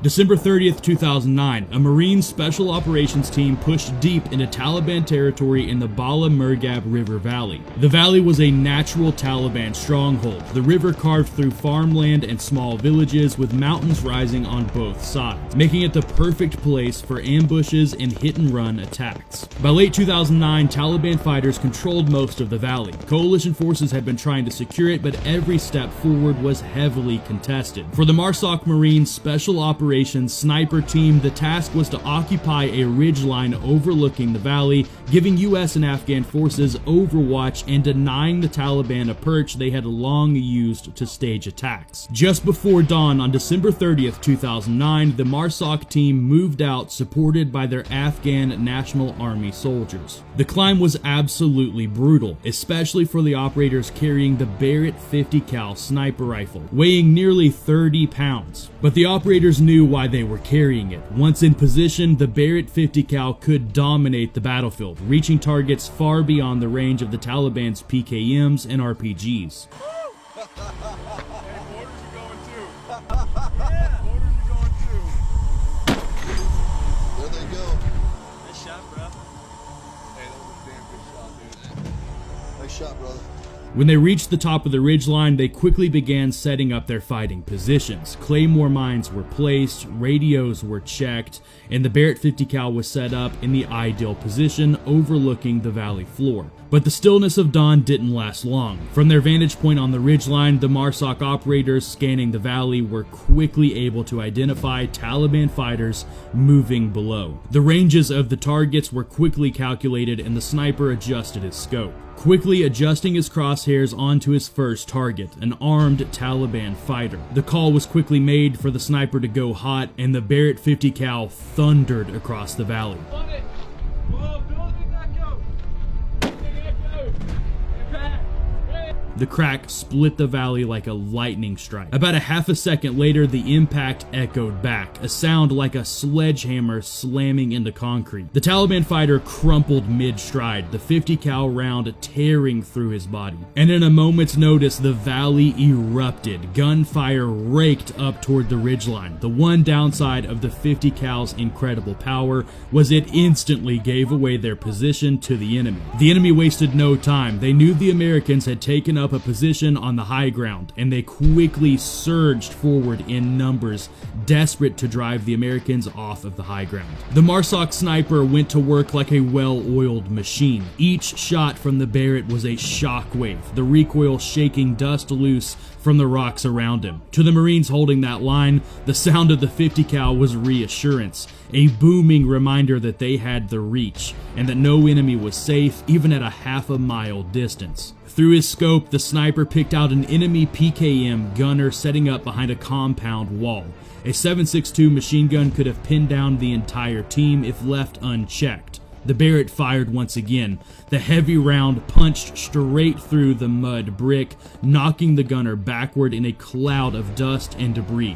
December 30th, 2009, a Marine Special Operations team pushed deep into Taliban territory in the Bala Murghab River Valley. The valley was a natural Taliban stronghold, the river carved through farmland and small villages with mountains rising on both sides, making it the perfect place for ambushes and hit-and-run attacks. By late 2009, Taliban fighters controlled most of the valley. Coalition forces had been trying to secure it, but every step forward was heavily contested. For the MARSOC Marine Special Operations sniper team, the task was to occupy a ridgeline overlooking the valley, giving U.S. and Afghan forces overwatch and denying the Taliban a perch they had long used to stage attacks. Just before dawn on December 30th, 2009, the MARSOC team moved out, supported by their Afghan National Army soldiers. The climb was absolutely brutal, especially for the operators carrying the Barrett 50 cal sniper rifle, weighing nearly 30 pounds. But the operators knew why they were carrying it. Once in position, the Barrett 50 cal could dominate the battlefield, reaching targets far beyond the range of the Taliban's PKMs and RPGs. There they go. Nice shot, bro. Hey, that was a damn good shot, dude. Nice shot, brother. When they reached the top of the ridgeline, they quickly began setting up their fighting positions. Claymore mines were placed, radios were checked, and the Barrett 50 cal was set up in the ideal position overlooking the valley floor. But the stillness of dawn didn't last long. From their vantage point on the ridgeline, the MARSOC operators scanning the valley were quickly able to identify Taliban fighters moving below. The ranges of the targets were quickly calculated, and the sniper adjusted his scope, quickly adjusting his crosshairs onto his first target, an armed Taliban fighter. The call was quickly made for the sniper to go hot, and the Barrett 50 cal thundered across the valley. The crack split the valley like a lightning strike. About a half a second later, the impact echoed back, a sound like a sledgehammer slamming into concrete. The Taliban fighter crumpled mid-stride, the 50 cal round tearing through his body. And in a moment's notice, the valley erupted. Gunfire raked up toward the ridgeline. The one downside of the 50 cal's incredible power was it instantly gave away their position to the enemy. The enemy wasted no time. They knew the Americans had taken up a position on the high ground, and they quickly surged forward in numbers, desperate to drive the Americans off of the high ground. The MARSOC sniper went to work like a well-oiled machine. Each shot from the Barrett was a shockwave, the recoil shaking dust loose from the rocks around him. To the Marines holding that line, the sound of the 50 cal was reassurance, a booming reminder that they had the reach, and that no enemy was safe even at a half-a-mile distance. Through his scope, the sniper picked out an enemy PKM gunner setting up behind a compound wall. A 7.62 machine gun could have pinned down the entire team if left unchecked. The Barrett fired once again. The heavy round punched straight through the mud brick, knocking the gunner backward in a cloud of dust and debris.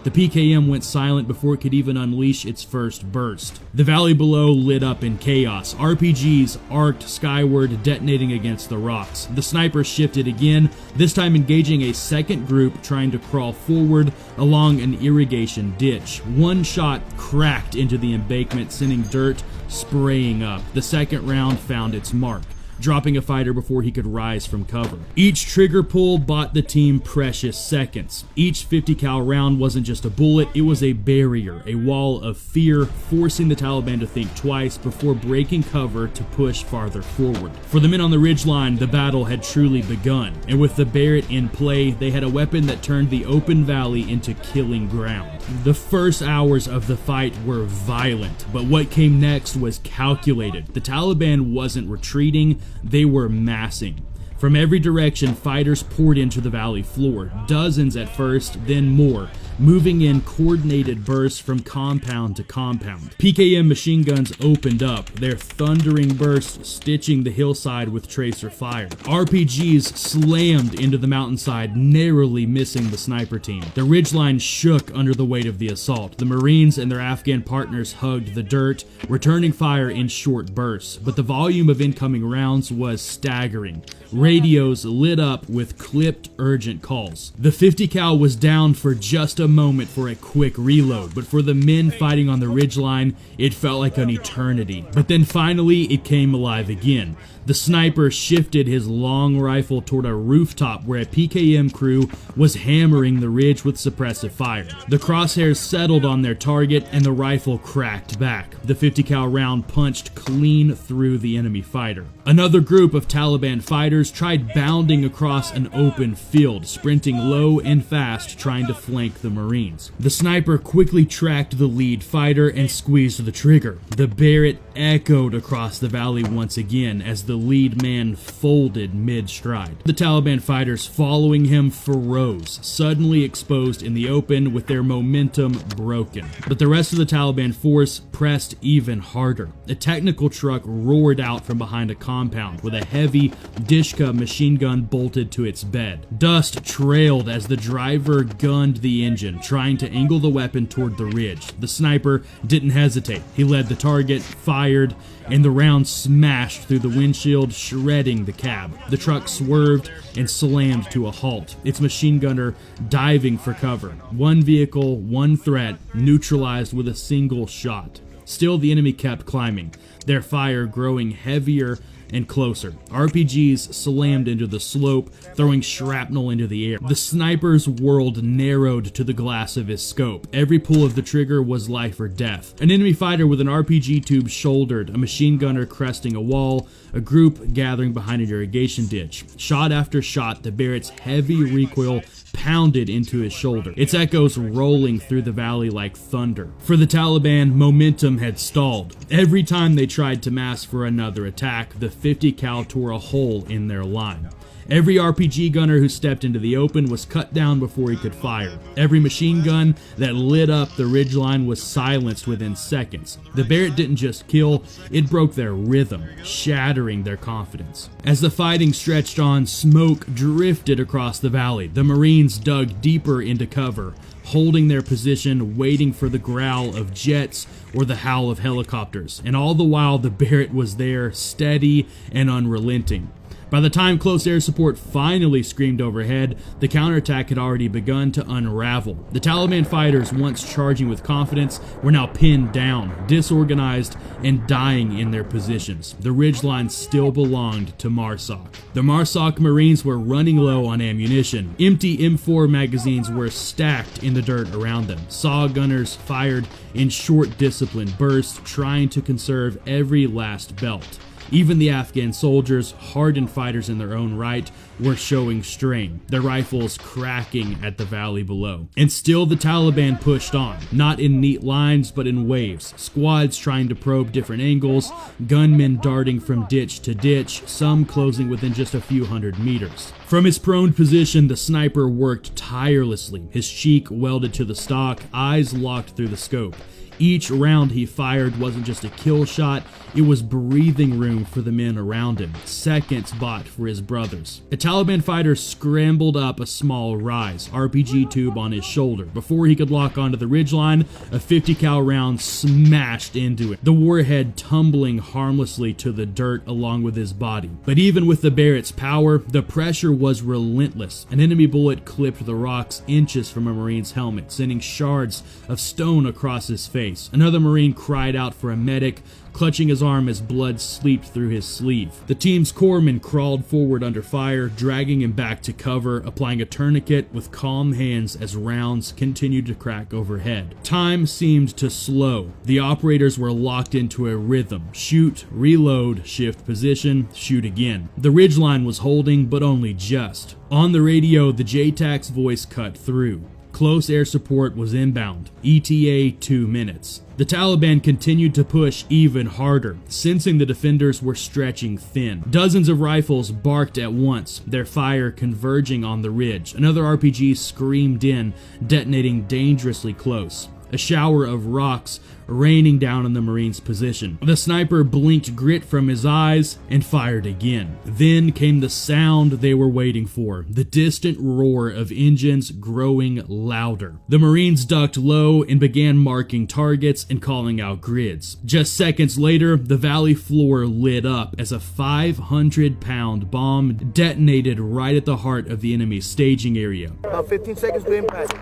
The PKM went silent before it could even unleash its first burst. The valley below lit up in chaos. RPGs arced skyward, detonating against the rocks. The sniper shifted again, this time engaging a second group trying to crawl forward along an irrigation ditch. One shot cracked into the embankment, sending dirt spraying up. The second round found its mark, dropping a fighter before he could rise from cover. Each trigger pull bought the team precious seconds. Each 50 cal round wasn't just a bullet, it was a barrier, a wall of fear, forcing the Taliban to think twice before breaking cover to push farther forward. For the men on the ridgeline, the battle had truly begun, and with the Barrett in play, they had a weapon that turned the open valley into killing ground. The first hours of the fight were violent, but what came next was calculated. The Taliban wasn't retreating, they were massing. From every direction, fighters poured into the valley floor. Dozens at first, then more. moving in coordinated bursts from compound to compound. PKM machine guns opened up, their thundering bursts stitching the hillside with tracer fire. RPGs slammed into the mountainside, narrowly missing the sniper team. The ridgeline shook under the weight of the assault. The Marines and their Afghan partners hugged the dirt, returning fire in short bursts, but the volume of incoming rounds was staggering. Radios lit up with clipped urgent calls. The 50 cal was down for just a moment for a quick reload, but for the men fighting on the ridgeline, it felt like an eternity. But then finally, it came alive again. The sniper shifted his long rifle toward a rooftop where a PKM crew was hammering the ridge with suppressive fire. The crosshairs settled on their target and the rifle cracked back. The 50 cal round punched clean through the enemy fighter. Another group of Taliban fighters tried bounding across an open field, sprinting low and fast, trying to flank the Marines. The sniper quickly tracked the lead fighter and squeezed the trigger. The Barrett echoed across the valley once again as the lead man folded mid-stride. The Taliban fighters following him froze, suddenly exposed in the open with their momentum broken. But the rest of the Taliban force pressed even harder. A technical truck roared out from behind a compound with a heavy Dishka machine gun bolted to its bed. Dust trailed as the driver gunned the engine, trying to angle the weapon toward the ridge. The sniper didn't hesitate. He led the target, fired, and the round smashed through the windshield, shredding the cab. The truck swerved and slammed to a halt, its machine gunner diving for cover. One vehicle, one threat, neutralized with a single shot. Still, the enemy kept climbing, their fire growing heavier and closer. RPGs slammed into the slope, throwing shrapnel into the air. The sniper's world narrowed to the glass of his scope. Every pull of the trigger was life or death. An enemy fighter with an RPG tube shouldered, a machine gunner cresting a wall, a group gathering behind an irrigation ditch. Shot after shot, the Barrett's heavy recoil pounded into his shoulder, its echoes rolling through the valley like thunder. For the Taliban, momentum had stalled. Every time they tried to mass for another attack, the 50 cal tore a hole in their line. Every RPG gunner who stepped into the open was cut down before he could fire. Every machine gun that lit up the ridgeline was silenced within seconds. The Barrett didn't just kill, it broke their rhythm, shattering their confidence. As the fighting stretched on, smoke drifted across the valley. The Marines dug deeper into cover, holding their position, waiting for the growl of jets or the howl of helicopters. And all the while, the Barrett was there, steady and unrelenting. By the time close air support finally screamed overhead, the counterattack had already begun to unravel. The Taliban fighters, once charging with confidence, were now pinned down, disorganized, and dying in their positions. The ridgeline still belonged to Marsoc. The Marsoc Marines were running low on ammunition. Empty M4 magazines were stacked in the dirt around them. SAW gunners fired in short, disciplined bursts, trying to conserve every last belt. Even the Afghan soldiers, hardened fighters in their own right, were showing strain, their rifles cracking at the valley below. And still the Taliban pushed on, not in neat lines but in waves, squads trying to probe different angles, gunmen darting from ditch to ditch, some closing within just a few hundred meters. From his prone position, the sniper worked tirelessly, his cheek welded to the stock, eyes locked through the scope. Each round he fired wasn't just a kill shot, it was breathing room for the men around him, seconds bought for his brothers. A Taliban fighter scrambled up a small rise, RPG tube on his shoulder. Before he could lock onto the ridgeline, a 50 cal round smashed into it, the warhead tumbling harmlessly to the dirt along with his body. But even with the Barrett's power, the pressure was relentless. An enemy bullet clipped the rocks inches from a Marine's helmet, sending shards of stone across his face. Another Marine cried out for a medic, clutching his arm as blood seeped through his sleeve. The team's corpsman crawled forward under fire, dragging him back to cover, applying a tourniquet with calm hands as rounds continued to crack overhead. Time seemed to slow. The operators were locked into a rhythm. Shoot, reload, shift position, shoot again. The ridgeline was holding, but only just. On the radio, the JTAC's voice cut through. Close air support was inbound, ETA 2 minutes. The Taliban continued to push even harder, sensing the defenders were stretching thin. Dozens of rifles barked at once, their fire converging on the ridge. Another RPG screamed in, detonating dangerously close. A shower of rocks raining down on the Marine's position. The sniper blinked grit from his eyes and fired again. Then came the sound they were waiting for, the distant roar of engines growing louder. The Marines ducked low and began marking targets and calling out grids. Just seconds later, the valley floor lit up as a 500-pound bomb detonated right at the heart of the enemy's staging area. About 15 seconds to impact.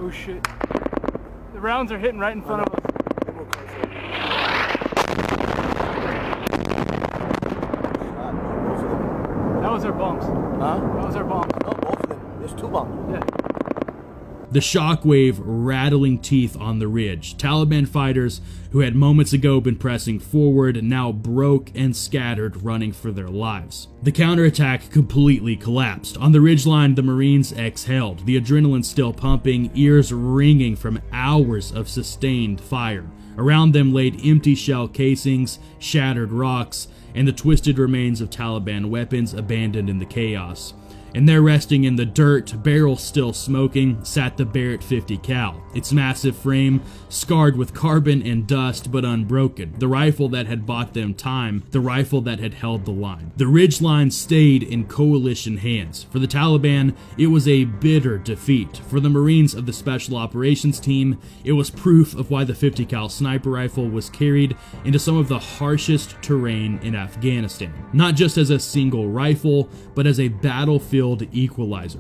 Oh shit. The rounds are hitting right in front of us. That was our bombs. Huh? That was our bombs. No, both of them. There's 2 bombs. Yeah. The shockwave rattling teeth on the ridge. Taliban fighters who had moments ago been pressing forward now broke and scattered, running for their lives. The counterattack completely collapsed. On the ridgeline, the Marines exhaled, the adrenaline still pumping, ears ringing from hours of sustained fire. Around them laid empty shell casings, shattered rocks, and the twisted remains of Taliban weapons abandoned in the chaos. And there, resting in the dirt, barrel still smoking, sat the Barrett 50 cal, its massive frame scarred with carbon and dust but unbroken, the rifle that had bought them time, the rifle that had held the line. The ridgeline stayed in coalition hands. For the Taliban, it was a bitter defeat. For the Marines of the Special Operations Team, it was proof of why the 50 cal sniper rifle was carried into some of the harshest terrain in Afghanistan, not just as a single rifle, but as a battlefield equalizer.